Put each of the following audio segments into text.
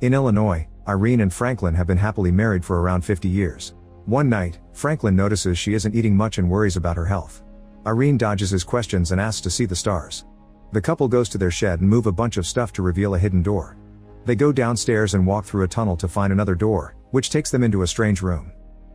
In Illinois, Irene and Franklin have been happily married for around 50 years. One night, Franklin notices she isn't eating much and worries about her health. Irene dodges his questions and asks to see the stars. The couple goes to their shed and move a bunch of stuff to reveal a hidden door. They go downstairs and walk through a tunnel to find another door, which takes them into a strange room.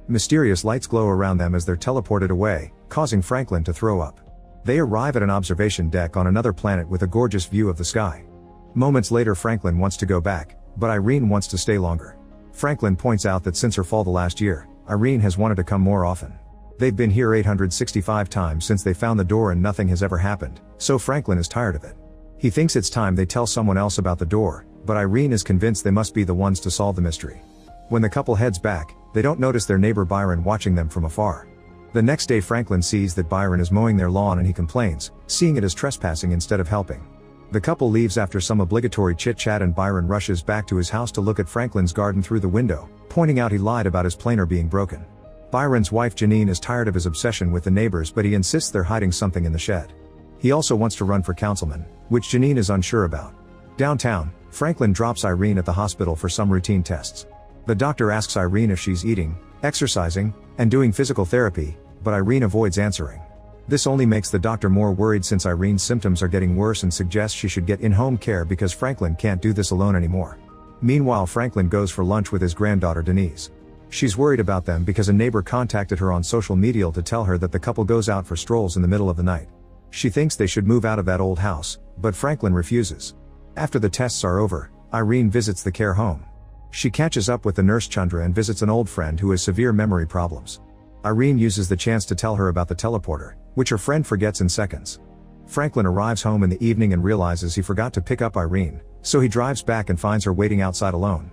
Mysterious lights glow around them as they're teleported away, causing Franklin to throw up. They arrive at an observation deck on another planet with a gorgeous view of the sky. Moments later, Franklin wants to go back, but Irene wants to stay longer. Franklin points out that since her fall the last year, Irene has wanted to come more often. They've been here 865 times since they found the door and nothing has ever happened, so Franklin is tired of it. He thinks it's time they tell someone else about the door, but Irene is convinced they must be the ones to solve the mystery. When the couple heads back, they don't notice their neighbor Byron watching them from afar. The next day, Franklin sees that Byron is mowing their lawn and he complains, seeing it as trespassing instead of helping. The couple leaves after some obligatory chit-chat and Byron rushes back to his house to look at Franklin's garden through the window, pointing out he lied about his planer being broken. Byron's wife Janine is tired of his obsession with the neighbors, but he insists they're hiding something in the shed. He also wants to run for councilman, which Janine is unsure about. Downtown, Franklin drops Irene at the hospital for some routine tests. The doctor asks Irene if she's eating, exercising, and doing physical therapy, but Irene avoids answering. This only makes the doctor more worried since Irene's symptoms are getting worse and suggests she should get in-home care because Franklin can't do this alone anymore. Meanwhile, Franklin goes for lunch with his granddaughter Denise. She's worried about them because a neighbor contacted her on social media to tell her that the couple goes out for strolls in the middle of the night. She thinks they should move out of that old house, but Franklin refuses. After the tests are over, Irene visits the care home. She catches up with the nurse Chandra and visits an old friend who has severe memory problems. Irene uses the chance to tell her about the teleporter, which her friend forgets in seconds. Franklin arrives home in the evening and realizes he forgot to pick up Irene, so he drives back and finds her waiting outside alone.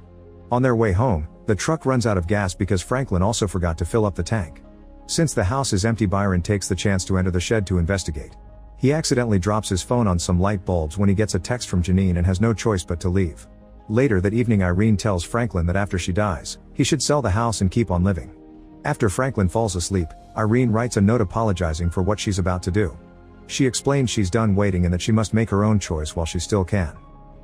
On their way home, the truck runs out of gas because Franklin also forgot to fill up the tank. Since the house is empty, Byron takes the chance to enter the shed to investigate. He accidentally drops his phone on some light bulbs when he gets a text from Janine and has no choice but to leave. Later that evening, Irene tells Franklin that after she dies, he should sell the house and keep on living. After Franklin falls asleep, Irene writes a note apologizing for what she's about to do. She explains she's done waiting and that she must make her own choice while she still can.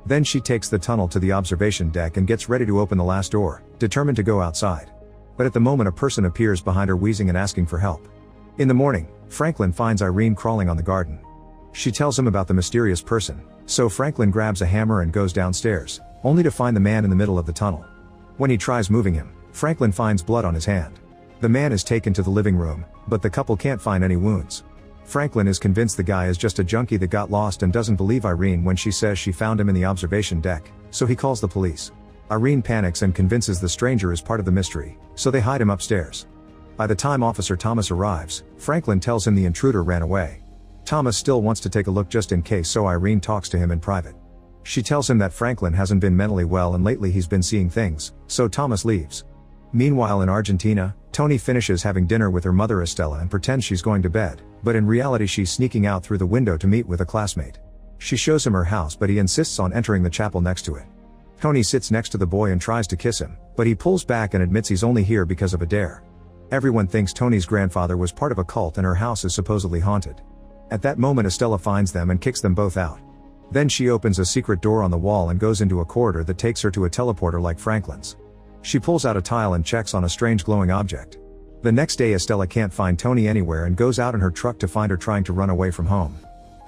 Then she takes the tunnel to the observation deck and gets ready to open the last door, determined to go outside. But at the moment, a person appears behind her, wheezing and asking for help. In the morning, Franklin finds Irene crawling on the garden. She tells him about the mysterious person, so Franklin grabs a hammer and goes downstairs, only to find the man in the middle of the tunnel. When he tries moving him, Franklin finds blood on his hand. The man is taken to the living room, but the couple can't find any wounds. Franklin is convinced the guy is just a junkie that got lost and doesn't believe Irene when she says she found him in the observation deck, so he calls the police. Irene panics and convinces the stranger is part of the mystery, so they hide him upstairs. By the time Officer Thomas arrives, Franklin tells him the intruder ran away. Thomas still wants to take a look just in case, so Irene talks to him in private. She tells him that Franklin hasn't been mentally well and lately he's been seeing things, so Thomas leaves. Meanwhile in Argentina, Tony finishes having dinner with her mother Estella and pretends she's going to bed, but in reality she's sneaking out through the window to meet with a classmate. She shows him her house, but he insists on entering the chapel next to it. Tony sits next to the boy and tries to kiss him, but he pulls back and admits he's only here because of a dare. Everyone thinks Tony's grandfather was part of a cult and her house is supposedly haunted. At that moment, Estella finds them and kicks them both out. Then she opens a secret door on the wall and goes into a corridor that takes her to a teleporter like Franklin's. She pulls out a tile and checks on a strange glowing object. The next day, Estella can't find Tony anywhere and goes out in her truck to find her trying to run away from home.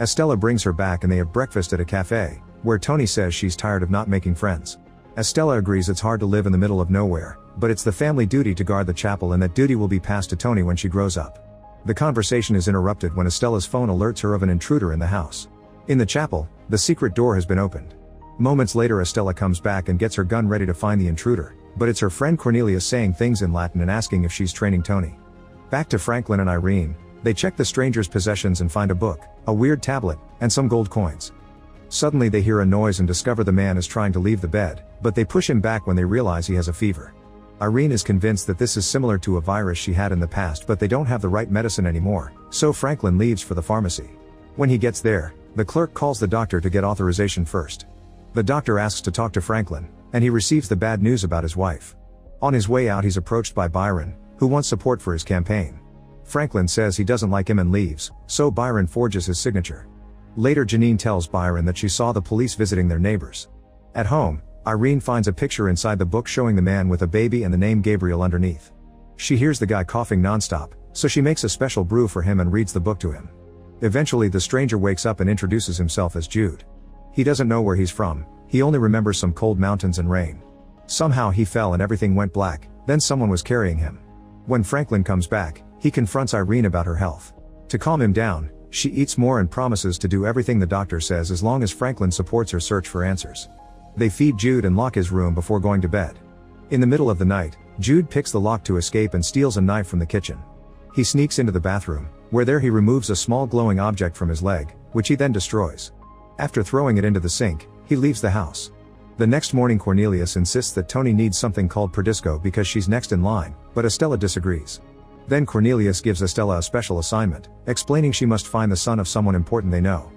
Estella brings her back and they have breakfast at a cafe, where Tony says she's tired of not making friends. Estella agrees it's hard to live in the middle of nowhere, but it's the family duty to guard the chapel and that duty will be passed to Tony when she grows up. The conversation is interrupted when Estella's phone alerts her of an intruder in the house. In the chapel, the secret door has been opened. Moments later, Estella comes back and gets her gun ready to find the intruder, but it's her friend Cornelia saying things in Latin and asking if she's training Tony. Back to Franklin and Irene, they check the stranger's possessions and find a book, a weird tablet, and some gold coins. Suddenly they hear a noise and discover the man is trying to leave the bed, but they push him back when they realize he has a fever. Irene is convinced that this is similar to a virus she had in the past, but they don't have the right medicine anymore, so Franklin leaves for the pharmacy. When he gets there, the clerk calls the doctor to get authorization first. The doctor asks to talk to Franklin, and he receives the bad news about his wife. On his way out, he's approached by Byron, who wants support for his campaign. Franklin says he doesn't like him and leaves, so Byron forges his signature. Later, Janine tells Byron that she saw the police visiting their neighbors. At home, Irene finds a picture inside the book showing the man with a baby and the name Gabriel underneath. She hears the guy coughing nonstop, so she makes a special brew for him and reads the book to him. Eventually the stranger wakes up and introduces himself as Jude. He doesn't know where he's from, he only remembers some cold mountains and rain. Somehow he fell and everything went black, then someone was carrying him. When Franklin comes back, he confronts Irene about her health. To calm him down, she eats more and promises to do everything the doctor says as long as Franklin supports her search for answers. They feed Jude and lock his room before going to bed. In the middle of the night, Jude picks the lock to escape and steals a knife from the kitchen. He sneaks into the bathroom, where there he removes a small glowing object from his leg, which he then destroys. After throwing it into the sink, he leaves the house. The next morning Cornelius insists that Tony needs something called Perdisco because she's next in line, but Estella disagrees. Then Cornelius gives Estella a special assignment, explaining she must find the son of someone important they know.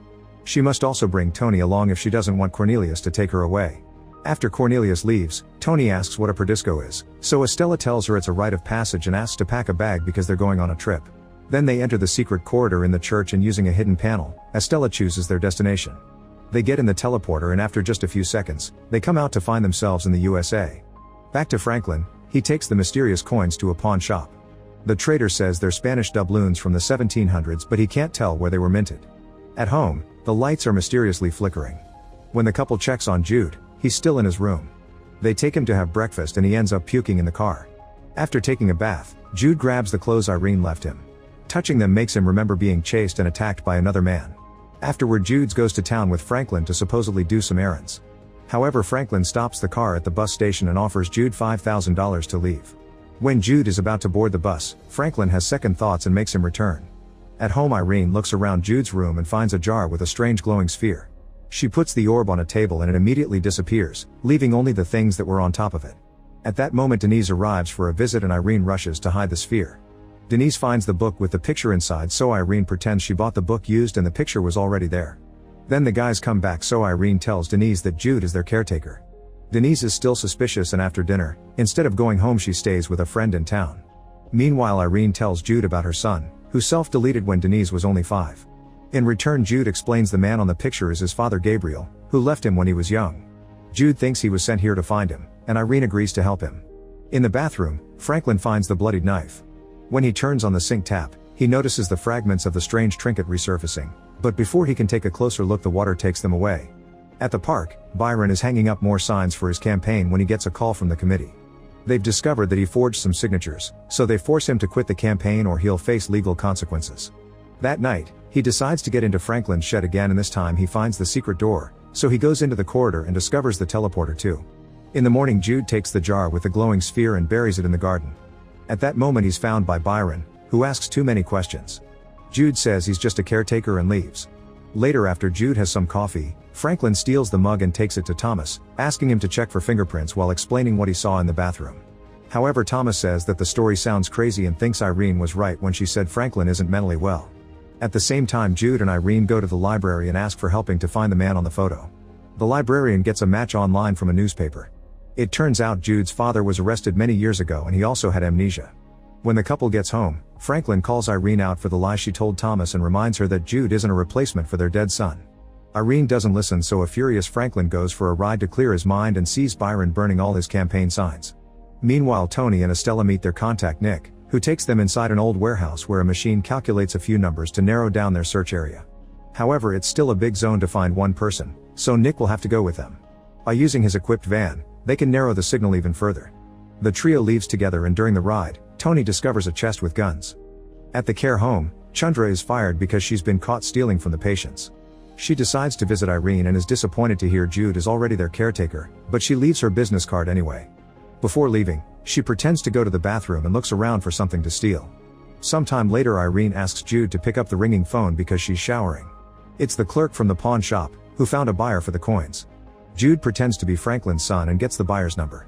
She must also bring Tony along if she doesn't want Cornelius to take her away. After Cornelius leaves, Tony asks what a Perdisco is, so Estella tells her it's a rite of passage and asks to pack a bag because they're going on a trip. Then they enter the secret corridor in the church and using a hidden panel, Estella chooses their destination. They get in the teleporter and after just a few seconds, they come out to find themselves in the USA. Back to Franklin, he takes the mysterious coins to a pawn shop. The trader says they're Spanish doubloons from the 1700s but he can't tell where they were minted. At home, the lights are mysteriously flickering. When the couple checks on Jude, he's still in his room. They take him to have breakfast and he ends up puking in the car. After taking a bath, Jude grabs the clothes Irene left him. Touching them makes him remember being chased and attacked by another man. Afterward Jude goes to town with Franklin to supposedly do some errands. However, Franklin stops the car at the bus station and offers Jude $5,000 to leave. When Jude is about to board the bus, Franklin has second thoughts and makes him return. At home Irene looks around Jude's room and finds a jar with a strange glowing sphere. She puts the orb on a table and it immediately disappears, leaving only the things that were on top of it. At that moment Denise arrives for a visit and Irene rushes to hide the sphere. Denise finds the book with the picture inside so Irene pretends she bought the book used and the picture was already there. Then the guys come back so Irene tells Denise that Jude is their caretaker. Denise is still suspicious and after dinner, instead of going home she stays with a friend in town. Meanwhile Irene tells Jude about her son, who self-deleted when Denise was only 5. In return Jude explains the man on the picture is his father Gabriel, who left him when he was young. Jude thinks he was sent here to find him, and Irene agrees to help him. In the bathroom, Franklin finds the bloodied knife. When he turns on the sink tap, he notices the fragments of the strange trinket resurfacing, but before he can take a closer look the water takes them away. At the park, Byron is hanging up more signs for his campaign when he gets a call from the committee. They've discovered that he forged some signatures, so they force him to quit the campaign or he'll face legal consequences. That night, he decides to get into Franklin's shed again and this time he finds the secret door, so he goes into the corridor and discovers the teleporter too. In the morning Jude takes the jar with the glowing sphere and buries it in the garden. At that moment he's found by Byron, who asks too many questions. Jude says he's just a caretaker and leaves. Later after Jude has some coffee, Franklin steals the mug and takes it to Thomas, asking him to check for fingerprints while explaining what he saw in the bathroom. However, Thomas says that the story sounds crazy and thinks Irene was right when she said Franklin isn't mentally well. At the same time Jude and Irene go to the library and ask for helping to find the man on the photo. The librarian gets a match online from a newspaper. It turns out Jude's father was arrested many years ago and he also had amnesia. When the couple gets home, Franklin calls Irene out for the lie she told Thomas and reminds her that Jude isn't a replacement for their dead son. Irene doesn't listen so a furious Franklin goes for a ride to clear his mind and sees Byron burning all his campaign signs. Meanwhile Tony and Estella meet their contact Nick, who takes them inside an old warehouse where a machine calculates a few numbers to narrow down their search area. However, it's still a big zone to find one person, so Nick will have to go with them. By using his equipped van, they can narrow the signal even further. The trio leaves together and during the ride, Tony discovers a chest with guns. At the care home, Chandra is fired because she's been caught stealing from the patients. She decides to visit Irene and is disappointed to hear Jude is already their caretaker, but she leaves her business card anyway. Before leaving, she pretends to go to the bathroom and looks around for something to steal. Sometime later Irene asks Jude to pick up the ringing phone because she's showering. It's the clerk from the pawn shop, who found a buyer for the coins. Jude pretends to be Franklin's son and gets the buyer's number.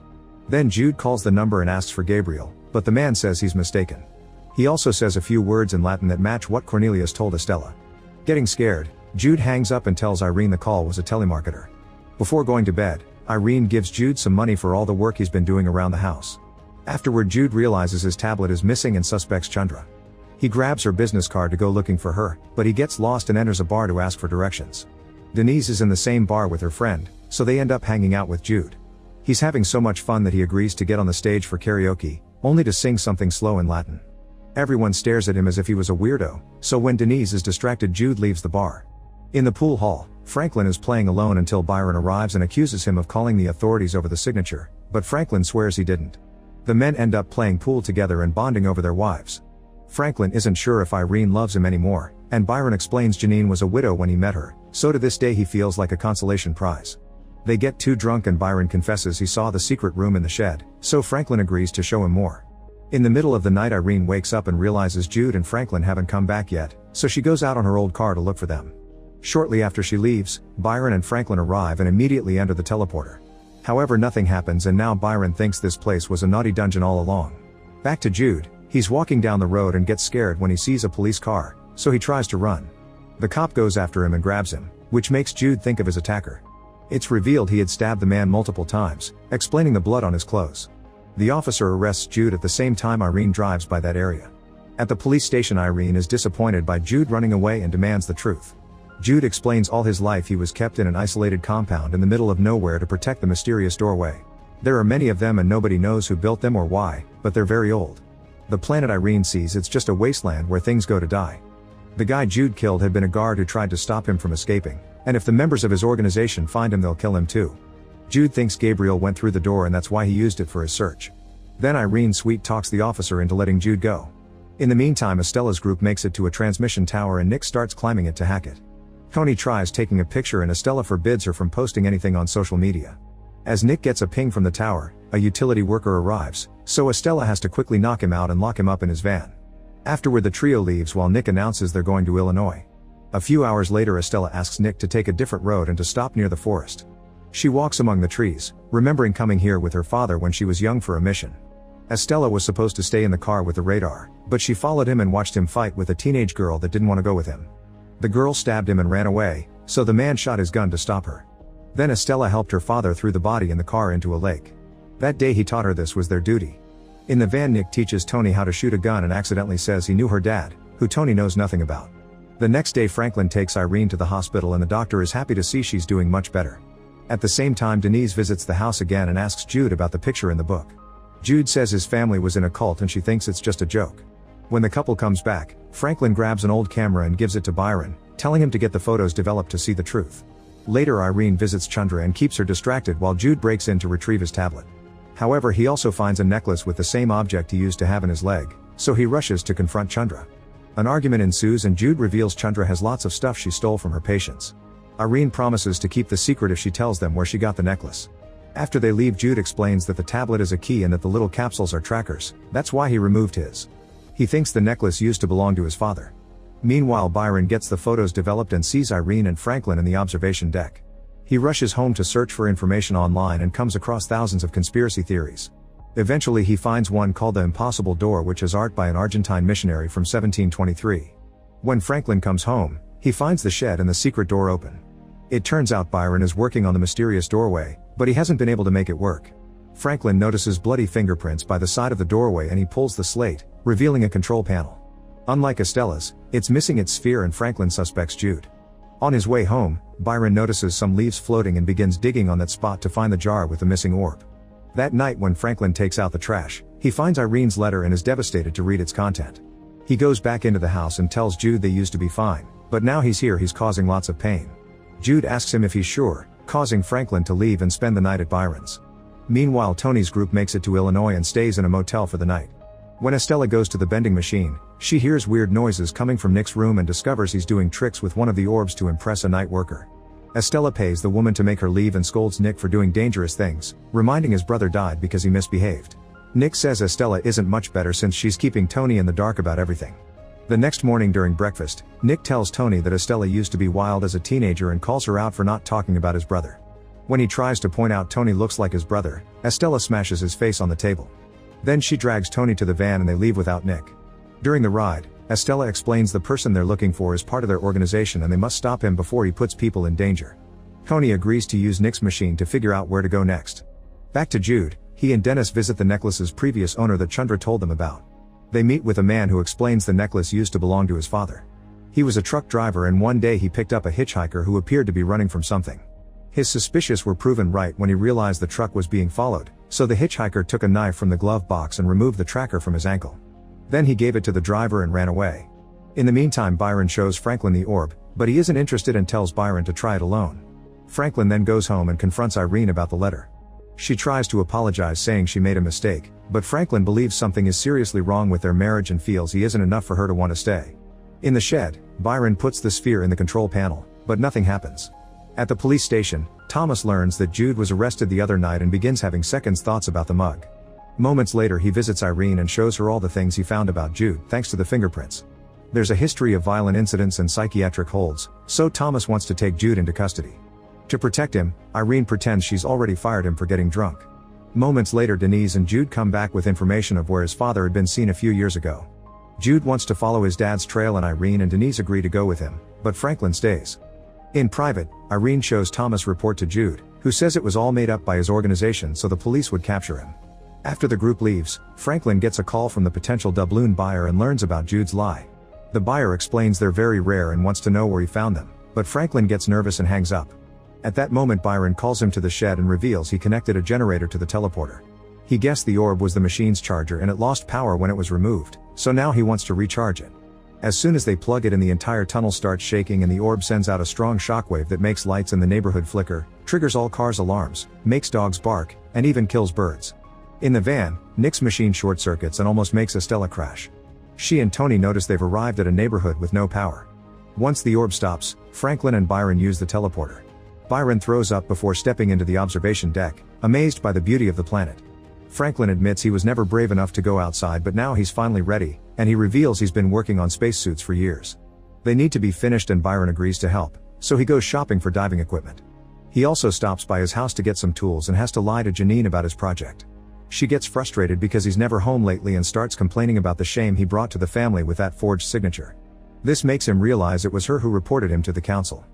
Then Jude calls the number and asks for Gabriel, but the man says he's mistaken. He also says a few words in Latin that match what Cornelius told Estella. Getting scared, Jude hangs up and tells Irene the call was a telemarketer. Before going to bed, Irene gives Jude some money for all the work he's been doing around the house. Afterward Jude realizes his tablet is missing and suspects Chandra. He grabs her business card to go looking for her, but he gets lost and enters a bar to ask for directions. Denise is in the same bar with her friend, so they end up hanging out with Jude. He's having so much fun that he agrees to get on the stage for karaoke, only to sing something slow in Latin. Everyone stares at him as if he was a weirdo, so when Denise is distracted, Jude leaves the bar. In the pool hall, Franklin is playing alone until Byron arrives and accuses him of calling the authorities over the signature, but Franklin swears he didn't. The men end up playing pool together and bonding over their wives. Franklin isn't sure if Irene loves him anymore, and Byron explains Janine was a widow when he met her, so to this day he feels like a consolation prize. They get too drunk and Byron confesses he saw the secret room in the shed, so Franklin agrees to show him more. In the middle of the night, Irene wakes up and realizes Jude and Franklin haven't come back yet, so she goes out on her old car to look for them. Shortly after she leaves, Byron and Franklin arrive and immediately enter the teleporter. However, nothing happens and now Byron thinks this place was a naughty dungeon all along. Back to Jude, he's walking down the road and gets scared when he sees a police car, so he tries to run. The cop goes after him and grabs him, which makes Jude think of his attacker. It's revealed he had stabbed the man multiple times, explaining the blood on his clothes. The officer arrests Jude at the same time Irene drives by that area. At the police station, Irene is disappointed by Jude running away and demands the truth. Jude explains all his life he was kept in an isolated compound in the middle of nowhere to protect the mysterious doorway. There are many of them and nobody knows who built them or why, but they're very old. The planet Irene sees, it's just a wasteland where things go to die. The guy Jude killed had been a guard who tried to stop him from escaping, and if the members of his organization find him, they'll kill him too. Jude thinks Gabriel went through the door and that's why he used it for his search. Then Irene sweet talks the officer into letting Jude go. In the meantime, Estella's group makes it to a transmission tower and Nick starts climbing it to hack it. Tony tries taking a picture and Estella forbids her from posting anything on social media. As Nick gets a ping from the tower, a utility worker arrives, so Estella has to quickly knock him out and lock him up in his van. Afterward, the trio leaves while Nick announces they're going to Illinois. A few hours later, Estella asks Nick to take a different road and to stop near the forest. She walks among the trees, remembering coming here with her father when she was young for a mission. Estella was supposed to stay in the car with the radar, but she followed him and watched him fight with a teenage girl that didn't want to go with him. The girl stabbed him and ran away, so the man shot his gun to stop her. Then Estella helped her father throw the body in the car into a lake. That day he taught her this was their duty. In the van, Nick teaches Tony how to shoot a gun and accidentally says he knew her dad, who Tony knows nothing about. The next day, Franklin takes Irene to the hospital and the doctor is happy to see she's doing much better. At the same time, Denise visits the house again and asks Jude about the picture in the book. Jude says his family was in a cult and she thinks it's just a joke. When the couple comes back, Franklin grabs an old camera and gives it to Byron, telling him to get the photos developed to see the truth. Later, Irene visits Chandra and keeps her distracted while Jude breaks in to retrieve his tablet. However, he also finds a necklace with the same object he used to have in his leg, so he rushes to confront Chandra. An argument ensues and Jude reveals Chandra has lots of stuff she stole from her patients. Irene promises to keep the secret if she tells them where she got the necklace. After they leave, Jude explains that the tablet is a key and that the little capsules are trackers, that's why he removed his. He thinks the necklace used to belong to his father. Meanwhile, Byron gets the photos developed and sees Irene and Franklin in the observation deck. He rushes home to search for information online and comes across thousands of conspiracy theories. Eventually he finds one called the Impossible Door, which is art by an Argentine missionary from 1723. When Franklin comes home, he finds the shed and the secret door open. It turns out Byron is working on the mysterious doorway, but he hasn't been able to make it work. Franklin notices bloody fingerprints by the side of the doorway and he pulls the slate, revealing a control panel. Unlike Estella's, it's missing its sphere and Franklin suspects Jude. On his way home, Byron notices some leaves floating and begins digging on that spot to find the jar with the missing orb. That night, when Franklin takes out the trash, he finds Irene's letter and is devastated to read its content. He goes back into the house and tells Jude they used to be fine, but now he's here, he's causing lots of pain. Jude asks him if he's sure, causing Franklin to leave and spend the night at Byron's. Meanwhile, Tony's group makes it to Illinois and stays in a motel for the night. When Estella goes to the vending machine, she hears weird noises coming from Nick's room and discovers he's doing tricks with one of the orbs to impress a night worker. Estella pays the woman to make her leave and scolds Nick for doing dangerous things, reminding his brother died because he misbehaved. Nick says Estella isn't much better since she's keeping Tony in the dark about everything. The next morning during breakfast, Nick tells Tony that Estella used to be wild as a teenager and calls her out for not talking about his brother. When he tries to point out Tony looks like his brother, Estella smashes his face on the table. Then she drags Tony to the van and they leave without Nick. During the ride, Estella explains the person they're looking for is part of their organization and they must stop him before he puts people in danger. Tony agrees to use Nick's machine to figure out where to go next. Back to Jude, he and Dennis visit the necklace's previous owner that Chandra told them about. They meet with a man who explains the necklace used to belong to his father. He was a truck driver and one day he picked up a hitchhiker who appeared to be running from something. His suspicions were proven right when he realized the truck was being followed, so the hitchhiker took a knife from the glove box and removed the tracker from his ankle. Then he gave it to the driver and ran away. In the meantime, Byron shows Franklin the orb, but he isn't interested and tells Byron to try it alone. Franklin then goes home and confronts Irene about the letter. She tries to apologize, saying she made a mistake, but Franklin believes something is seriously wrong with their marriage and feels he isn't enough for her to want to stay. In the shed, Byron puts the sphere in the control panel, but nothing happens. At the police station, Thomas learns that Jude was arrested the other night and begins having second thoughts about the mug. Moments later, he visits Irene and shows her all the things he found about Jude, thanks to the fingerprints. There's a history of violent incidents and psychiatric holds, so Thomas wants to take Jude into custody. To protect him, Irene pretends she's already fired him for getting drunk. Moments later, Denise and Jude come back with information of where his father had been seen a few years ago. Jude wants to follow his dad's trail and Irene and Denise agree to go with him, but Franklin stays. In private, Irene shows Thomas' report to Jude, who says it was all made up by his organization so the police would capture him. After the group leaves, Franklin gets a call from the potential doubloon buyer and learns about Jude's lie. The buyer explains they're very rare and wants to know where he found them, but Franklin gets nervous and hangs up. At that moment, Byron calls him to the shed and reveals he connected a generator to the teleporter. He guessed the orb was the machine's charger and it lost power when it was removed, so now he wants to recharge it. As soon as they plug it in, the entire tunnel starts shaking and the orb sends out a strong shockwave that makes lights in the neighborhood flicker, triggers all cars' alarms, makes dogs bark, and even kills birds. In the van, Nick's machine short circuits and almost makes Estella crash. She and Tony notice they've arrived at a neighborhood with no power. Once the orb stops, Franklin and Byron use the teleporter. Byron throws up before stepping into the observation deck, amazed by the beauty of the planet. Franklin admits he was never brave enough to go outside, but now he's finally ready, and he reveals he's been working on spacesuits for years. They need to be finished and Byron agrees to help, so he goes shopping for diving equipment. He also stops by his house to get some tools and has to lie to Janine about his project. She gets frustrated because he's never home lately and starts complaining about the shame he brought to the family with that forged signature. This makes him realize it was her who reported him to the council.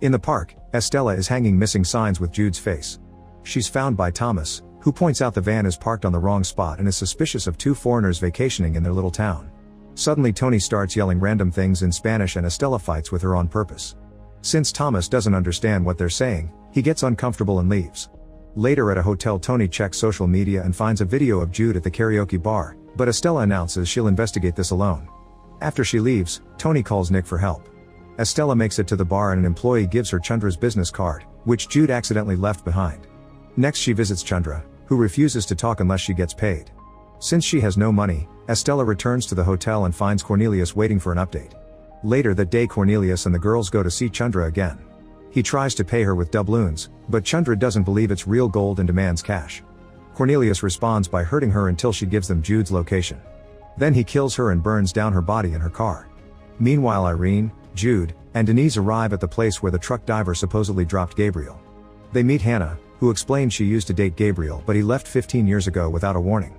In the park, Estella is hanging missing signs with Jude's face. She's found by Thomas, who points out the van is parked on the wrong spot and is suspicious of two foreigners vacationing in their little town. Suddenly Tony starts yelling random things in Spanish and Estella fights with her on purpose. Since Thomas doesn't understand what they're saying, he gets uncomfortable and leaves. Later at a hotel, Tony checks social media and finds a video of Jude at the karaoke bar, but Estella announces she'll investigate this alone. After she leaves, Tony calls Nick for help. Estella makes it to the bar and an employee gives her Chandra's business card, which Jude accidentally left behind. Next she visits Chandra, who refuses to talk unless she gets paid. Since she has no money, Estella returns to the hotel and finds Cornelius waiting for an update. Later that day, Cornelius and the girls go to see Chandra again. He tries to pay her with doubloons, but Chandra doesn't believe it's real gold and demands cash. Cornelius responds by hurting her until she gives them Jude's location. Then he kills her and burns down her body in her car. Meanwhile, Irene, Jude, and Denise arrive at the place where the truck diver supposedly dropped Gabriel. They meet Hannah, who explains she used to date Gabriel but he left 15 years ago without a warning.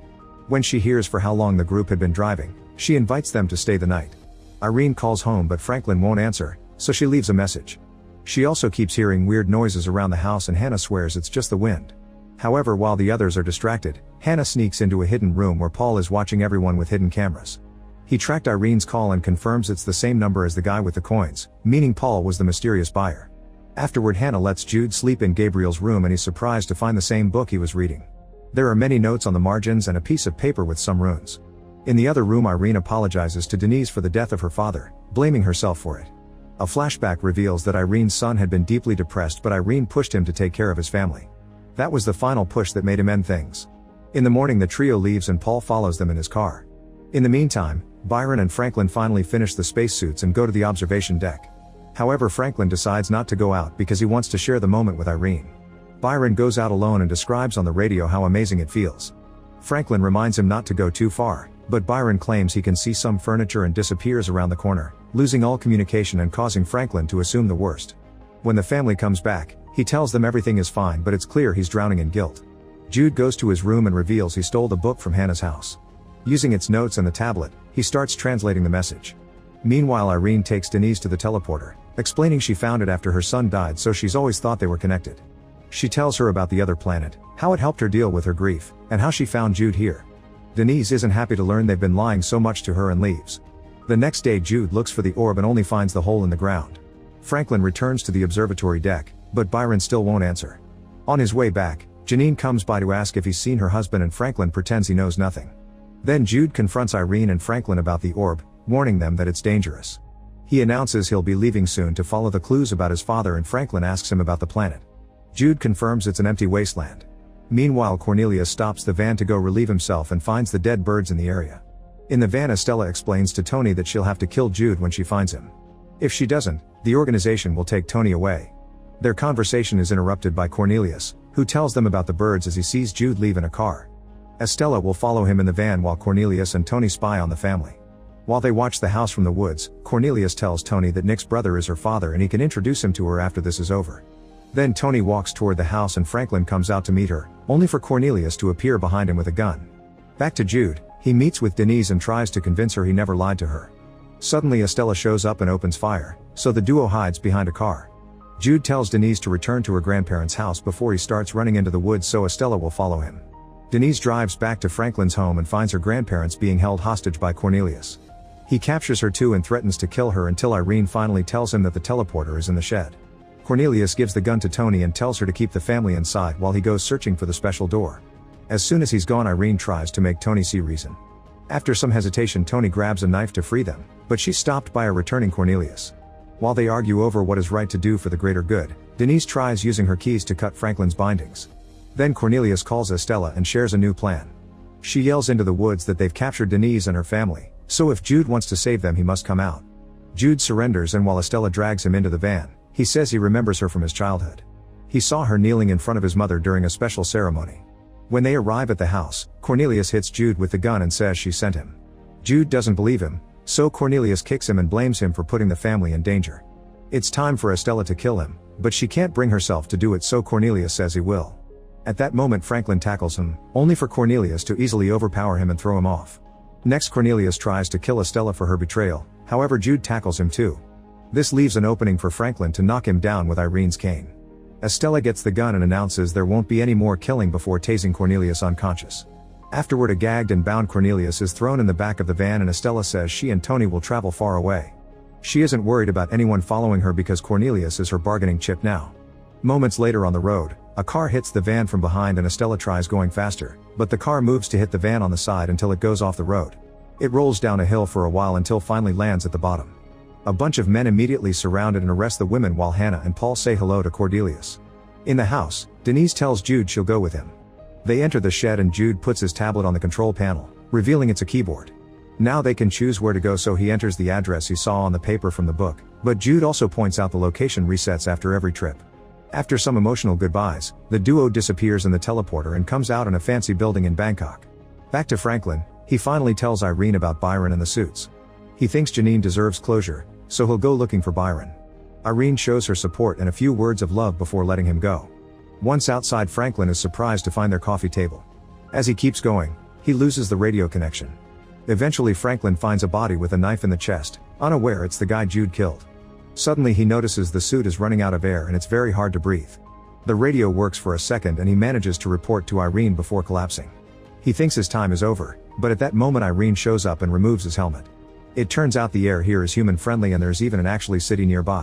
When she hears for how long the group had been driving, she invites them to stay the night. Irene calls home but Franklin won't answer, so she leaves a message. She also keeps hearing weird noises around the house and Hannah swears it's just the wind. However, while the others are distracted, Hannah sneaks into a hidden room where Paul is watching everyone with hidden cameras. He tracked Irene's call and confirms it's the same number as the guy with the coins, meaning Paul was the mysterious buyer. Afterward, Hannah lets Jude sleep in Gabriel's room and he's surprised to find the same book he was reading. There are many notes on the margins and a piece of paper with some runes. In the other room, Irene apologizes to Denise for the death of her father, blaming herself for it. A flashback reveals that Irene's son had been deeply depressed but Irene pushed him to take care of his family. That was the final push that made him end things. In the morning, the trio leaves and Paul follows them in his car. In the meantime, Byron and Franklin finally finish the spacesuits and go to the observation deck. However, Franklin decides not to go out because he wants to share the moment with Irene. Byron goes out alone and describes on the radio how amazing it feels. Franklin reminds him not to go too far, but Byron claims he can see some furniture and disappears around the corner, losing all communication and causing Franklin to assume the worst. When the family comes back, he tells them everything is fine but it's clear he's drowning in guilt. Jude goes to his room and reveals he stole the book from Hannah's house. Using its notes and the tablet, he starts translating the message. Meanwhile, Irene takes Denise to the teleporter, explaining she found it after her son died so she's always thought they were connected. She tells her about the other planet, how it helped her deal with her grief, and how she found Jude here. Denise isn't happy to learn they've been lying so much to her and leaves. The next day, Jude looks for the orb and only finds the hole in the ground. Franklin returns to the observatory deck, But Byron still won't answer. On his way back, Janine comes by to ask if he's seen her husband and Franklin pretends he knows nothing. Then Jude confronts Irene and Franklin about the orb, warning them that it's dangerous. He announces he'll be leaving soon to follow the clues about his father, and Franklin asks him about the planet. Jude confirms it's an empty wasteland. Meanwhile, Cornelius stops the van to go relieve himself and finds the dead birds in the area. In the van, Estella explains to Tony that she'll have to kill Jude when she finds him. If she doesn't, the organization will take Tony away. Their conversation is interrupted by Cornelius, who tells them about the birds as he sees Jude leave in a car. Estella will follow him in the van while Cornelius and Tony spy on the family. While they watch the house from the woods, Cornelius tells Tony that Nick's brother is her father and he can introduce him to her after this is over. Then Tony walks toward the house and Franklin comes out to meet her, only for Cornelius to appear behind him with a gun. Back to Jude, he meets with Denise and tries to convince her he never lied to her. Suddenly Estella shows up and opens fire, so the duo hides behind a car. Jude tells Denise to return to her grandparents' house before he starts running into the woods, so Estella will follow him. Denise drives back to Franklin's home and finds her grandparents being held hostage by Cornelius. He captures her too and threatens to kill her until Irene finally tells him that the teleporter is in the shed. Cornelius gives the gun to Tony and tells her to keep the family inside while he goes searching for the special door. As soon as he's gone, Irene tries to make Tony see reason. After some hesitation, Tony grabs a knife to free them, but she's stopped by a returning Cornelius. While they argue over what is right to do for the greater good, Denise tries using her keys to cut Franklin's bindings. Then Cornelius calls Estella and shares a new plan. She yells into the woods that they've captured Denise and her family, so if Jude wants to save them, he must come out. Jude surrenders, and while Estella drags him into the van, he says he remembers her from his childhood. He saw her kneeling in front of his mother during a special ceremony. When they arrive at the house, Cornelius hits Jude with the gun and says she sent him. Jude doesn't believe him, so Cornelius kicks him and blames him for putting the family in danger. It's time for Estella to kill him, but she can't bring herself to do it, so Cornelius says he will. At that moment, Franklin tackles him, only for Cornelius to easily overpower him and throw him off. Next, Cornelius tries to kill Estella for her betrayal, however Jude tackles him too. This leaves an opening for Franklin to knock him down with Irene's cane. Estella gets the gun and announces there won't be any more killing before tasing Cornelius unconscious. Afterward, a gagged and bound Cornelius is thrown in the back of the van, and Estella says she and Tony will travel far away. She isn't worried about anyone following her because Cornelius is her bargaining chip now. Moments later on the road, a car hits the van from behind and Estella tries going faster, but the car moves to hit the van on the side until it goes off the road. It rolls down a hill for a while until finally lands at the bottom. A bunch of men immediately surround it and arrest the women while Hannah and Paul say hello to Cornelius. In the house, Denise tells Jude she'll go with him. They enter the shed and Jude puts his tablet on the control panel, revealing it's a keyboard. Now they can choose where to go, so he enters the address he saw on the paper from the book, but Jude also points out the location resets after every trip. After some emotional goodbyes, the duo disappears in the teleporter and comes out in a fancy building in Bangkok. Back to Franklin, he finally tells Irene about Byron and the suits. He thinks Janine deserves closure, so he'll go looking for Byron. Irene shows her support and a few words of love before letting him go. Once outside, Franklin is surprised to find their coffee table. As he keeps going, he loses the radio connection. Eventually, Franklin finds a body with a knife in the chest, unaware it's the guy Jude killed. Suddenly he notices the suit is running out of air and it's very hard to breathe. The radio works for a second and he manages to report to Irene before collapsing. He thinks his time is over, but at that moment Irene shows up and removes his helmet. It turns out the air here is human friendly and there's even an actually city nearby.